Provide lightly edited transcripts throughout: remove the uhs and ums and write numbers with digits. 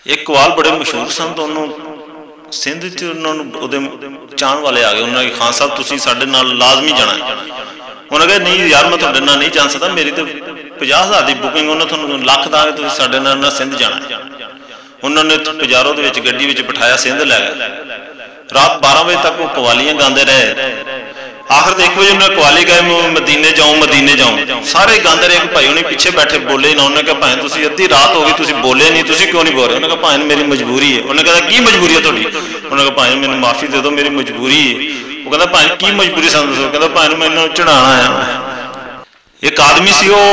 एक कवाल बड़े मशहूर सन तो उन्होंने सिंध च उन्होंने चाहन वाले आ गए। उन्होंने कहा खान साहब तुसीं साडे नाल लाजमी जाना है। उन्होंने कहा नहीं यार मैं तुहाडे नाल नहीं जा सकता, मेरी तो 50,000 की बुकिंग, उन्होंने तुहानूं लख दांगे, तुसीं साडे नाल सिंध जाना है। उन्होंने पजारों दे विच गड्डी विच बिठाया, सिंध लै गए। रात 12 बजे तक वो कवालियां गाते रहे। आखिर 1 बजे उन्हें कवाली गाए, मदीने जाऊँ मदीने जाऊँ, सारे गाते रहे। भाई उन्हें पीछे बैठे बोले ना। उन्होंने कहा भाई तुसीं अद्धी रात हो गई तुसीं बोले नहीं, तुसीं क्यों नहीं बोल रहे? उन्होंने कहा भाई मेरी मजबूरी है। उन्होंने कहा की मजबूरी है तुहाडी? उन्होंने कहा भाई मैंने माफ़ी दे दो, मेरी मजबूरी है। वो कहता भाई की मजबूरी सन दसो? कहता भाई मैं इन्होंने चढ़ाना आया। एक आदमी सी वो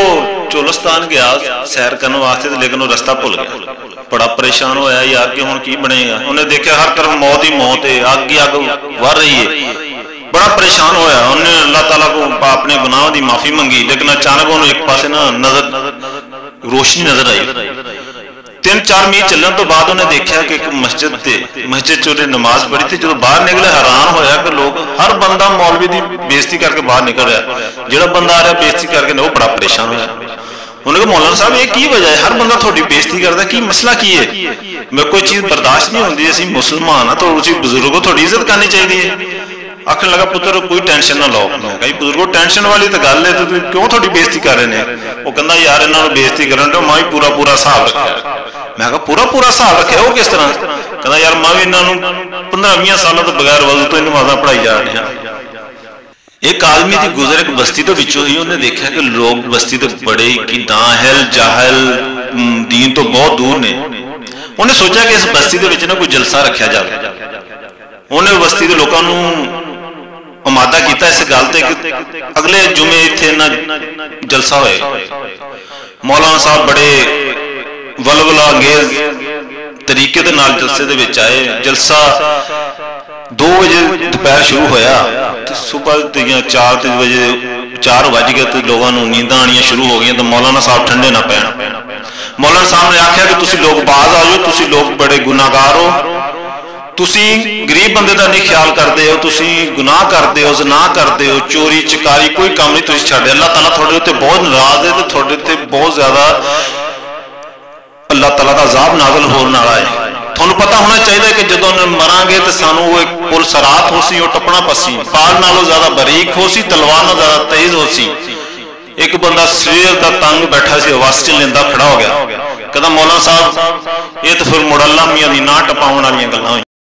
चोलस्तान गया सैर करने वास्ते, लेकिन वो रस्ता भुल गया। बड़ा परेशान होया यार कि हुण की बनेगा। उन्हें देखा हर तरफ मौत ही मौत है, अग ही अग वह रही है। बड़ा परेशान होया, उन्हें अल्लाह ताला को अपने गुनाहों की माफ़ी मंगी। लेकिन अचानक उन्हें एक पासे ना नजर रोशनी नजर आई। 3-4 मील चलने तो बाद उन्हें देखा कि एक मस्जिद च नमाज पढ़ी थी। जो बाहर निकले हैरान होया कि लोग हर बंदा मौलवी की बेइज्जती करके बाहर निकल रहा। जो बंदा आ रहा बेइज्जती करके वो बड़ा परेशान होया। उन्होंने कहा मौलाना साहब ये की वजह है, हर बंदा थोड़ी बेइज्जती करता, की मसला की है? मैं कोई चीज़ बर्दाश्त नहीं होती, असं मुसलमान हाँ तो उसी बुजुर्गों थोड़ी इज्जत करनी चाहिए। आखिर लगा पुत्र कोई टेंशन ना लो। मैं कहा बुजुर्गो टेंशन वाली तो गल है, तो क्यों थोड़ी बेइज्जती कर रहे हैं? वो कहता यार इन्होंने बेइज्जती करन तो मैं पूरा हिसाब रखा। मैं कहा पूरा हिसाब रखे वो किस तरह? कहता यार मैं भी इन्होंने 15-20 सालों तो बगैर वजू तो नमाज़ां पढ़ाई जा रहे हैं। एक आदमी की गुजर एक बस्ती तो विचों ही उन्हें देखा कि लोग बस्ती तो बड़े की नाहल जाहल दीन तो बहुत दूर ने। उन्हें सोचा कि इस बस्ती के ना कोई जलसा रखा जाए। उन्हें बस्ती के लोगों को अमादा किया इस गल ते कि अगले जुमे इत्थे ना जलसा होएगा। मौलाना साहब बड़े वलवला अंगेज तरीके दे नाल जलसे दे विच आए। जलसा 2 बजे दोपहर शुरू होया तो सुबह 4 बज गए तो लोगों को नींद आनियां शुरू हो गई। तो मौलाना साहब ठंडे ना पैन। मौलाना साहब ने आख्या कि तुसी लोग बाज आ जाओ, तुसी लोग बड़े गुनाहगार हो, तुसी गरीब बंदे का नहीं ख्याल करते हो, तुसी गुनाह करते हो, ज़ना करते हो, चोरी चकारी कोई काम नहीं तुसी छड्डे। अल्लाह ताला थोड़े उत्ते बहुत नाराज है, तो थोड़े उत्ते बहुत ज्यादा अल्लाह ताला का अज़ाब नाज़िल होने वाला है। थोनू पता होना चाहिए कि जदों मरांगे तो सानू वो एक पुल सरात हो सी, वो टपना पसी, पाल नालों ज्यादा बरीक हो सी, तलवार नालों ज्यादा तेज हो सी। एक बंदा सवेर का तंग बैठा सी, बस च लेंदा खड़ा हो गया। कहता मौलाना साहब ये तो फिर मुड़ अल्लाह मियां दी ना टपाउण वालियां गल्लां।